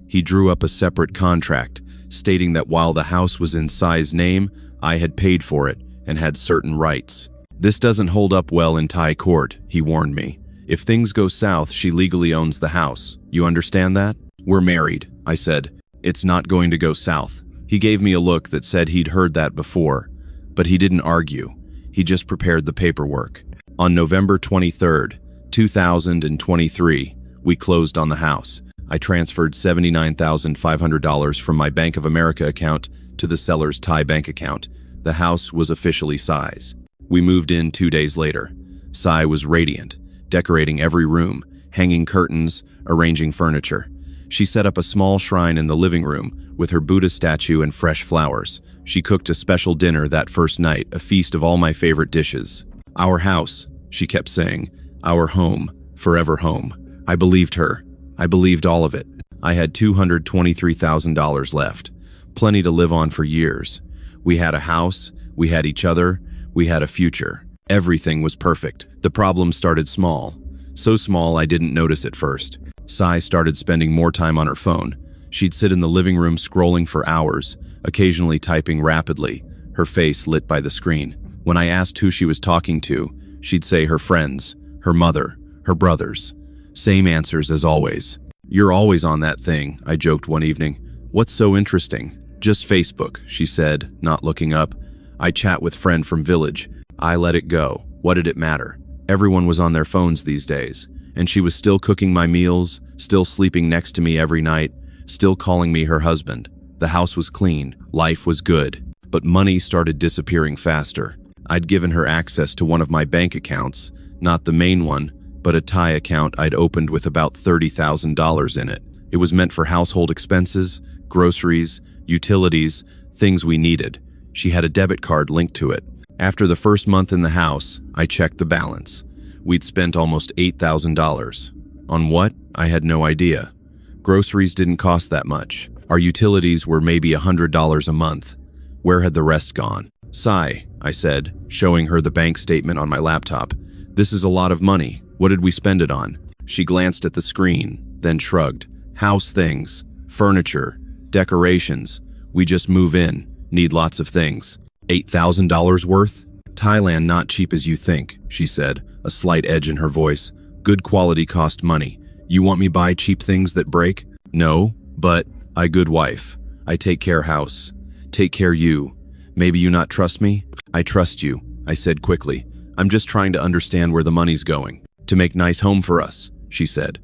He drew up a separate contract, stating that while the house was in Sai's name, I had paid for it and had certain rights. This doesn't hold up well in Thai court, he warned me. If things go south, she legally owns the house. You understand that? We're married, I said. It's not going to go south. He gave me a look that said he'd heard that before, but he didn't argue. He just prepared the paperwork. On November 23rd, 2023, we closed on the house. I transferred $79,500 from my Bank of America account to the seller's Thai bank account. The house was officially Sai's. We moved in 2 days later. Sai was radiant, decorating every room, hanging curtains, arranging furniture. She set up a small shrine in the living room with her Buddha statue and fresh flowers. She cooked a special dinner that first night, a feast of all my favorite dishes. Our house, she kept saying. Our home, forever home. I believed her. I believed all of it. I had $223,000 left, plenty to live on for years. We had a house, we had each other, we had a future. Everything was perfect. The problem started small. So small I didn't notice at first. Sai started spending more time on her phone. She'd sit in the living room scrolling for hours, occasionally typing rapidly, her face lit by the screen. When I asked who she was talking to, she'd say her friends, her mother, her brothers. Same answers as always. You're always on that thing, I joked one evening. What's so interesting? Just Facebook, she said, not looking up. I chat with friend from village. I let it go. What did it matter? Everyone was on their phones these days, and she was still cooking my meals, still sleeping next to me every night, still calling me her husband. The house was clean, life was good, but money started disappearing faster. I'd given her access to one of my bank accounts, not the main one, but a Thai account I'd opened with about $30,000 in it. It was meant for household expenses, groceries, utilities, things we needed. She had a debit card linked to it. After the first month in the house, I checked the balance. We'd spent almost $8,000. On what? I had no idea. Groceries didn't cost that much. Our utilities were maybe $100 a month. Where had the rest gone? Sai, I said, showing her the bank statement on my laptop. This is a lot of money. What did we spend it on? She glanced at the screen, then shrugged. House things, furniture, decorations. We just move in, need lots of things. $8,000 worth? Thailand not cheap as you think, she said, a slight edge in her voice. Good quality cost money. You want me buy cheap things that break? No, but I good wife. I take care house. Take care you. Maybe you not trust me? I trust you, I said quickly. I'm just trying to understand where the money's going. To make nice home for us, she said.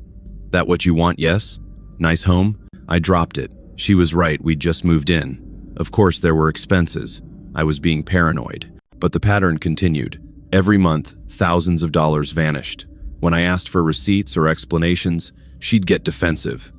That what you want, yes? Nice home? I dropped it. She was right, we'd just moved in. Of course there were expenses. I was being paranoid. But the pattern continued. Every month, thousands of dollars vanished. When I asked for receipts or explanations, she'd get defensive.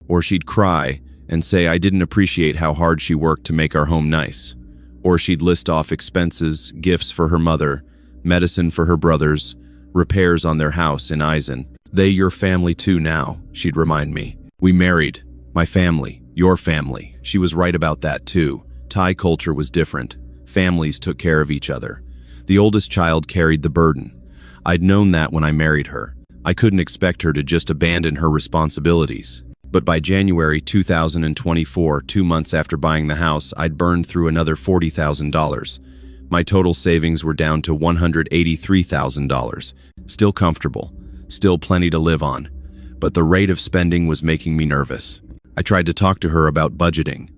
Or she'd cry and say I didn't appreciate how hard she worked to make our home nice. Or she'd list off expenses, gifts for her mother, medicine for her brothers, repairs on their house in Eisen. They your family too now, she'd remind me. We married. My family. Your family. She was right about that too. Thai culture was different. Families took care of each other. The oldest child carried the burden. I'd known that when I married her. I couldn't expect her to just abandon her responsibilities. But by January 2024, 2 months after buying the house, I'd burned through another $40,000. My total savings were down to $183,000. Still comfortable. Still plenty to live on. But the rate of spending was making me nervous. I tried to talk to her about budgeting,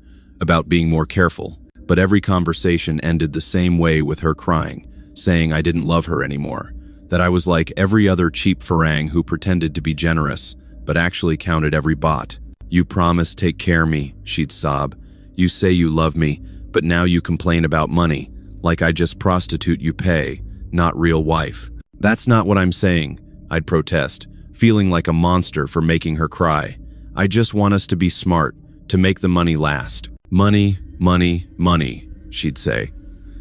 about being more careful. But every conversation ended the same way with her crying, saying I didn't love her anymore, that I was like every other cheap Farang who pretended to be generous, but actually counted every baht. You promise take care me, she'd sob. You say you love me, but now you complain about money, like I just prostitute you pay, not real wife. That's not what I'm saying, I'd protest, feeling like a monster for making her cry. I just want us to be smart, to make the money last. Money, money, money, she'd say.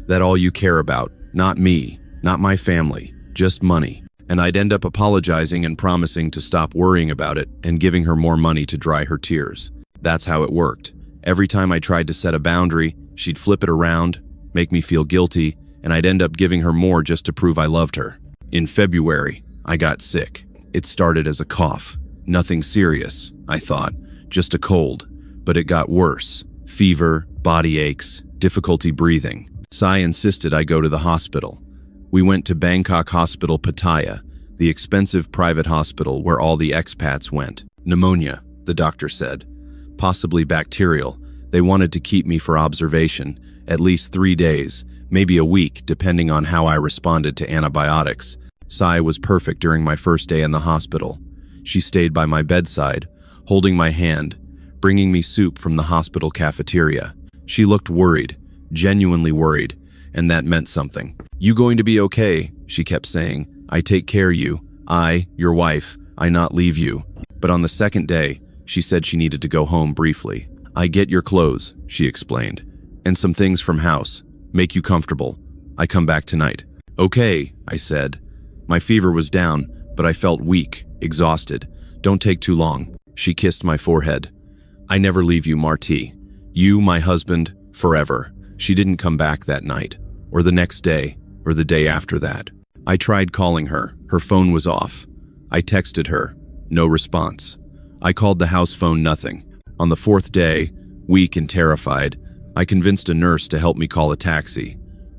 That all you care about, not me, not my family, just money. And I'd end up apologizing and promising to stop worrying about it and giving her more money to dry her tears. That's how it worked. Every time I tried to set a boundary, she'd flip it around, make me feel guilty, and I'd end up giving her more just to prove I loved her. In February, I got sick. It started as a cough. Nothing serious, I thought, just a cold. But it got worse. Fever, body aches, difficulty breathing. Sai insisted I go to the hospital. We went to Bangkok Hospital Pattaya, the expensive private hospital where all the expats went. Pneumonia, the doctor said. Possibly bacterial. They wanted to keep me for observation, at least 3 days, maybe a week, depending on how I responded to antibiotics. Sai was perfect during my first day in the hospital. She stayed by my bedside, holding my hand, bringing me soup from the hospital cafeteria. She looked worried, genuinely worried, and that meant something. You going to be okay, she kept saying. I take care you. I, your wife, I not leave you. But on the second day, she said she needed to go home briefly. I get your clothes, she explained, and some things from house. Make you comfortable. I come back tonight. Okay, I said. My fever was down, but I felt weak, exhausted. Don't take too long. She kissed my forehead. I never leave you, Marty. You, my husband, forever. She didn't come back that night, or the next day, or the day after that. I tried calling her. Her phone was off. I texted her. No response. I called the house phone, nothing. On the fourth day, weak and terrified, I convinced a nurse to help me call a taxi.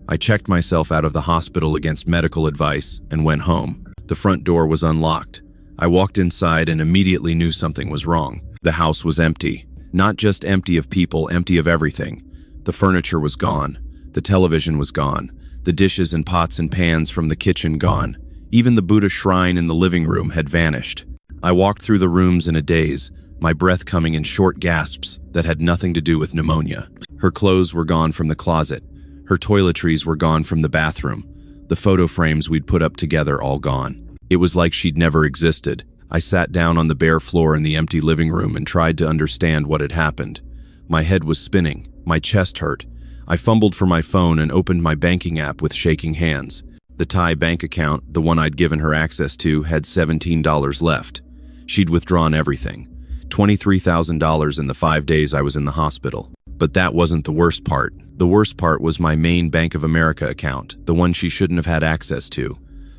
I checked myself out of the hospital against medical advice and went home. The front door was unlocked. I walked inside and immediately knew something was wrong. The house was empty. Not just empty of people, empty of everything. The furniture was gone. The television was gone. The dishes and pots and pans from the kitchen gone. Even the Buddha shrine in the living room had vanished. I walked through the rooms in a daze, my breath coming in short gasps that had nothing to do with pneumonia. Her clothes were gone from the closet. Her toiletries were gone from the bathroom. The photo frames we'd put up together all gone. It was like she'd never existed. I sat down on the bare floor in the empty living room and tried to understand what had happened. My head was spinning. My chest hurt. I fumbled for my phone and opened my banking app with shaking hands. The Thai bank account, the one I'd given her access to, had $17 left. She'd withdrawn everything. $23,000 in the 5 days I was in the hospital. But that wasn't the worst part. The worst part was my main Bank of America account, the one she shouldn't have had access to.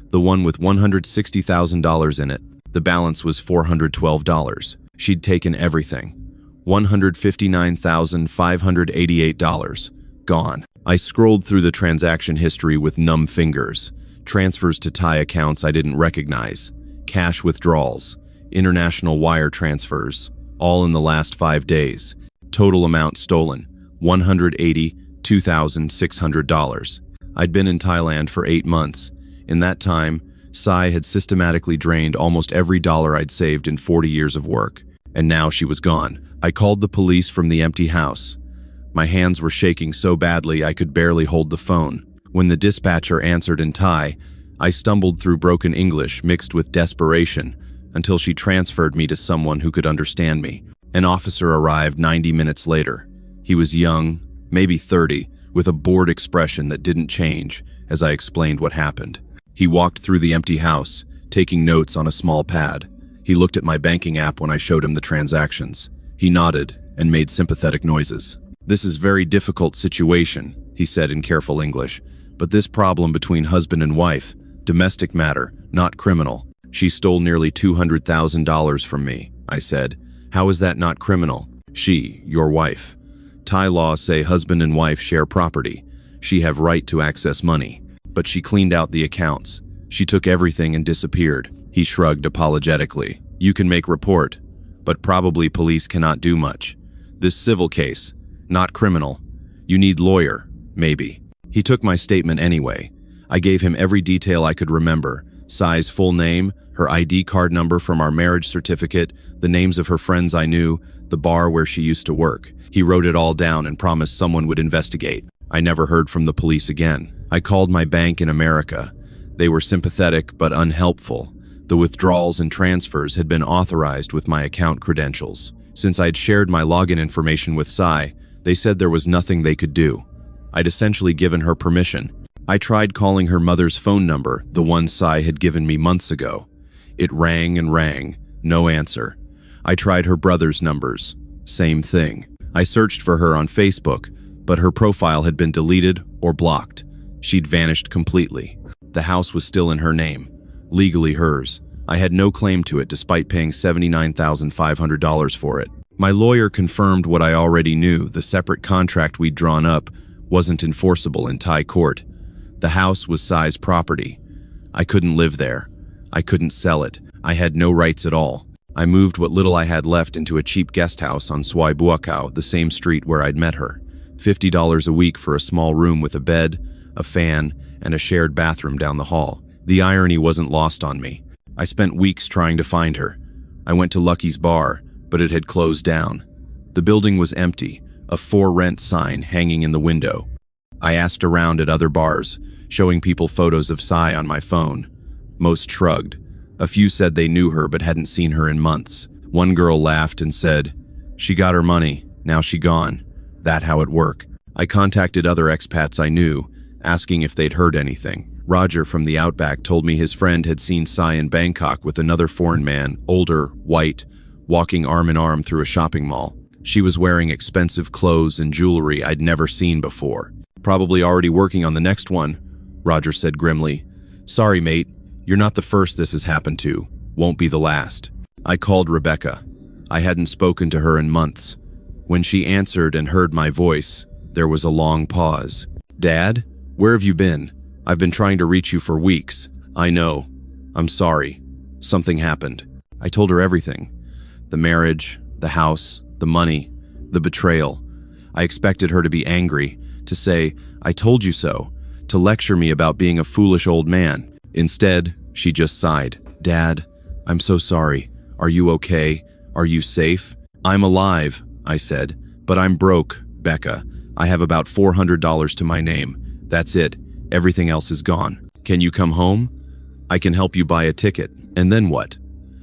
The one with $160,000 in it. The balance was $412. She'd taken everything. $159,588. Gone. I scrolled through the transaction history with numb fingers. Transfers to Thai accounts I didn't recognize. Cash withdrawals. International wire transfers. All in the last 5 days. Total amount stolen. $182,600. I'd been in Thailand for 8 months. In that time, Sai had systematically drained almost every dollar I'd saved in 40 years of work. And now she was gone. I called the police from the empty house. My hands were shaking so badly I could barely hold the phone. When the dispatcher answered in Thai, I stumbled through broken English mixed with desperation until she transferred me to someone who could understand me. An officer arrived 90 minutes later. He was young, maybe 30, with a bored expression that didn't change as I explained what happened. He walked through the empty house, taking notes on a small pad. He looked at my banking app when I showed him the transactions. He nodded and made sympathetic noises. "This is a very difficult situation," he said in careful English, "but this problem between husband and wife, domestic matter, not criminal. She stole nearly $200,000 from me," I said. "How is that not criminal?" "She, your wife. Thai law say husband and wife share property. She have right to access money. But she cleaned out the accounts. She took everything and disappeared." He shrugged apologetically. "You can make report, but probably police cannot do much. This civil case, not criminal. You need lawyer, maybe." He took my statement anyway. I gave him every detail I could remember. Sai's full name, her ID card number from our marriage certificate, the names of her friends I knew, the bar where she used to work. He wrote it all down and promised someone would investigate. I never heard from the police again. I called my bank in America. They were sympathetic but unhelpful. The withdrawals and transfers had been authorized with my account credentials. Since I'd shared my login information with Sai, they said there was nothing they could do. I'd essentially given her permission. I tried calling her mother's phone number, the one Sai had given me months ago. It rang and rang, no answer. I tried her brother's numbers, same thing. I searched for her on Facebook, but her profile had been deleted or blocked. She'd vanished completely. The house was still in her name, legally hers. I had no claim to it despite paying $79,500 for it. My lawyer confirmed what I already knew. The separate contract we'd drawn up wasn't enforceable in Thai court. The house was Sai's property. I couldn't live there. I couldn't sell it. I had no rights at all. I moved what little I had left into a cheap guest house on Suai Buakau, the same street where I'd met her. $50 a week for a small room with a bed, a fan, and a shared bathroom down the hall. The irony wasn't lost on me. I spent weeks trying to find her. I went to Lucky's bar, but it had closed down. The building was empty, a for rent sign hanging in the window. I asked around at other bars, showing people photos of Sai on my phone. Most shrugged. A few said they knew her but hadn't seen her in months. One girl laughed and said, "She got her money, now she gone. That how it work." I contacted other expats I knew, asking if they'd heard anything. Roger from the Outback told me his friend had seen Sai in Bangkok with another foreign man, older, white, walking arm in arm through a shopping mall. She was wearing expensive clothes and jewelry I'd never seen before. "Probably already working on the next one," Roger said grimly. "Sorry, mate. You're not the first this has happened to. Won't be the last." I called Rebecca. I hadn't spoken to her in months. When she answered and heard my voice, there was a long pause. "Dad? Where have you been? I've been trying to reach you for weeks." "I know. I'm sorry. Something happened." I told her everything. The marriage, the house, the money, the betrayal. I expected her to be angry, to say, "I told you so," to lecture me about being a foolish old man. Instead, she just sighed. "Dad, I'm so sorry. Are you okay? Are you safe?" "I'm alive," I said, "but I'm broke, Becca. I have about $400 to my name. That's it. Everything else is gone. Can you come home? I can help you buy a ticket." "And then what?"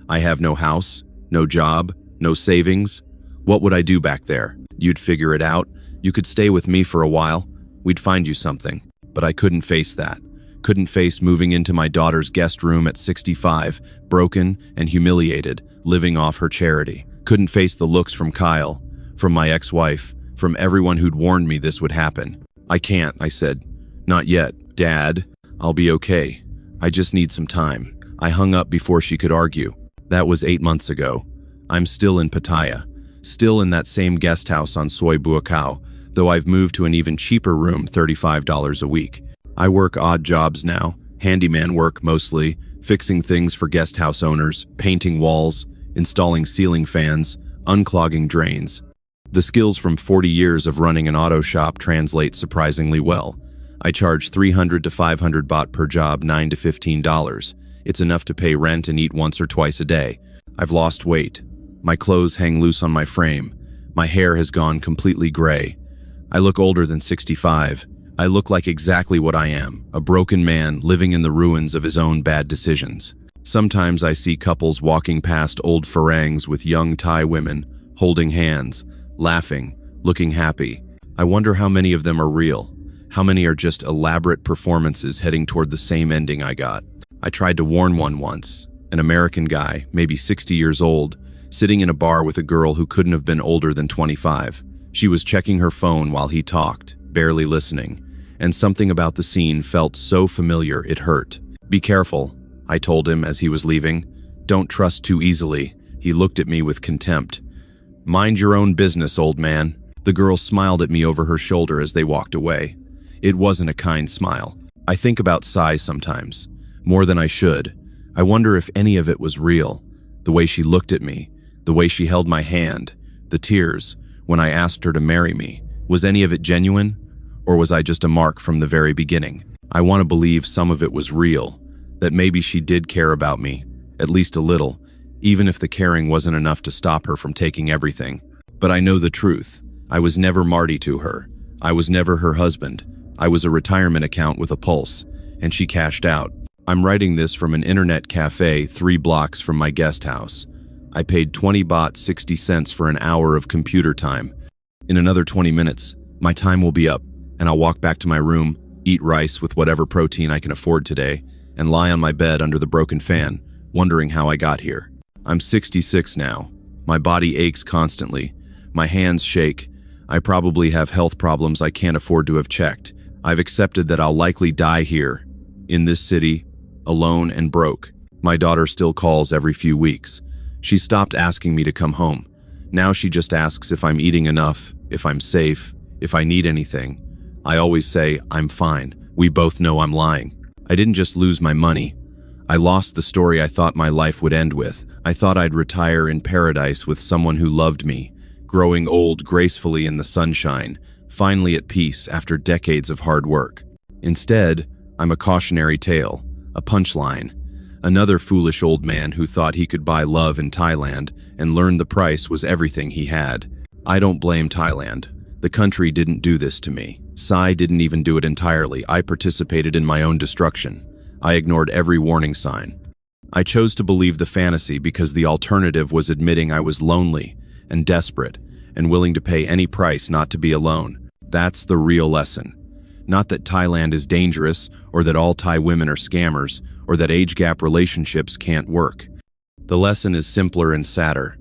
"I have no house, no job, no savings. What would I do back there?" "You'd figure it out. You could stay with me for a while. We'd find you something." But I couldn't face that. Couldn't face moving into my daughter's guest room at 65, broken and humiliated, living off her charity. Couldn't face the looks from Kyle, from my ex-wife, from everyone who'd warned me this would happen. "I can't," I said. "Not yet. Dad, I'll be okay. I just need some time." I hung up before she could argue. That was 8 months ago. I'm still in Pattaya, still in that same guest house on Suai Buakau, though I've moved to an even cheaper room, $35 a week. I work odd jobs now, handyman work mostly, fixing things for guest house owners, painting walls, installing ceiling fans, unclogging drains. The skills from 40 years of running an auto shop translate surprisingly well. I charge 300 to 500 baht per job, $9 to $15. It's enough to pay rent and eat once or twice a day. I've lost weight. My clothes hang loose on my frame. My hair has gone completely gray. I look older than 65. I look like exactly what I am, a broken man living in the ruins of his own bad decisions. Sometimes I see couples walking past old farangs with young Thai women, holding hands, laughing, looking happy. I wonder how many of them are real. How many are just elaborate performances heading toward the same ending I got? I tried to warn one once, an American guy, maybe 60 years old, sitting in a bar with a girl who couldn't have been older than 25. She was checking her phone while he talked, barely listening, and something about the scene felt so familiar it hurt. "Be careful," I told him as he was leaving. "Don't trust too easily." He looked at me with contempt. "Mind your own business, old man." The girl smiled at me over her shoulder as they walked away. It wasn't a kind smile. I think about Sai sometimes, more than I should. I wonder if any of it was real. The way she looked at me, the way she held my hand, the tears when I asked her to marry me. Was any of it genuine? Or was I just a mark from the very beginning? I want to believe some of it was real, that maybe she did care about me, at least a little, even if the caring wasn't enough to stop her from taking everything. But I know the truth. I was never Marty to her. I was never her husband. I was a retirement account with a pulse, and she cashed out. I'm writing this from an internet cafe 3 blocks from my guest house. I paid 20 baht 60 cents for an hour of computer time. In another 20 minutes, my time will be up, and I'll walk back to my room, eat rice with whatever protein I can afford today, and lie on my bed under the broken fan, wondering how I got here. I'm 66 now. My body aches constantly. My hands shake. I probably have health problems I can't afford to have checked. I've accepted that I'll likely die here, in this city, alone and broke. My daughter still calls every few weeks. She stopped asking me to come home. Now she just asks if I'm eating enough, if I'm safe, if I need anything. I always say, I'm fine. We both know I'm lying. I didn't just lose my money. I lost the story I thought my life would end with. I thought I'd retire in paradise with someone who loved me, growing old gracefully in the sunshine, finally at peace after decades of hard work. Instead, I'm a cautionary tale, a punchline, another foolish old man who thought he could buy love in Thailand and learned the price was everything he had. I don't blame Thailand. The country didn't do this to me. Sai didn't even do it entirely. I participated in my own destruction. I ignored every warning sign. I chose to believe the fantasy because the alternative was admitting I was lonely and desperate and willing to pay any price not to be alone. That's the real lesson. Not that Thailand is dangerous, or that all Thai women are scammers, or that age gap relationships can't work. The lesson is simpler and sadder.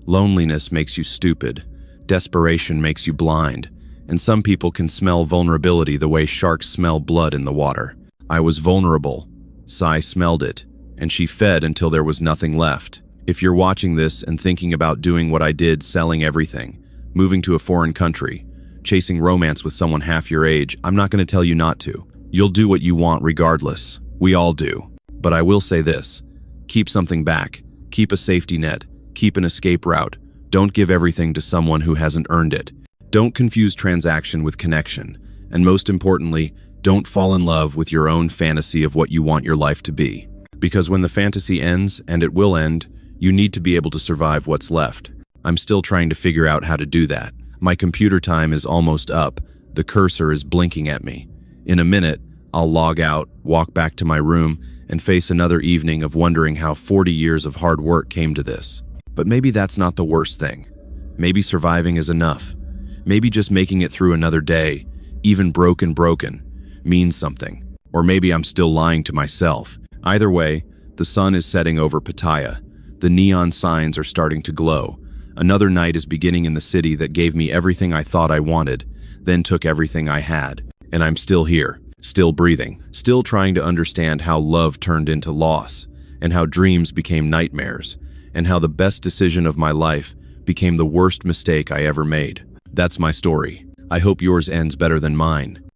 Loneliness makes you stupid. Desperation makes you blind. And some people can smell vulnerability the way sharks smell blood in the water. I was vulnerable. Sai smelled it, and she fed until there was nothing left. If you're watching this and thinking about doing what I did, selling everything, moving to a foreign country, chasing romance with someone half your age, I'm not going to tell you not to. You'll do what you want regardless. We all do. But I will say this. Keep something back. Keep a safety net. Keep an escape route. Don't give everything to someone who hasn't earned it. Don't confuse transaction with connection. And most importantly, don't fall in love with your own fantasy of what you want your life to be. Because when the fantasy ends, and it will end, you need to be able to survive what's left. I'm still trying to figure out how to do that. My computer time is almost up. The cursor is blinking at me. In a minute, I'll log out, walk back to my room, and face another evening of wondering how 40 years of hard work came to this. But maybe that's not the worst thing. Maybe surviving is enough. Maybe just making it through another day, even broken, means something. Or maybe I'm still lying to myself. Either way, the sun is setting over Pattaya. The neon signs are starting to glow. Another night is beginning in the city that gave me everything I thought I wanted, then took everything I had. And I'm still here, still breathing, still trying to understand how love turned into loss, and how dreams became nightmares, and how the best decision of my life became the worst mistake I ever made. That's my story. I hope yours ends better than mine.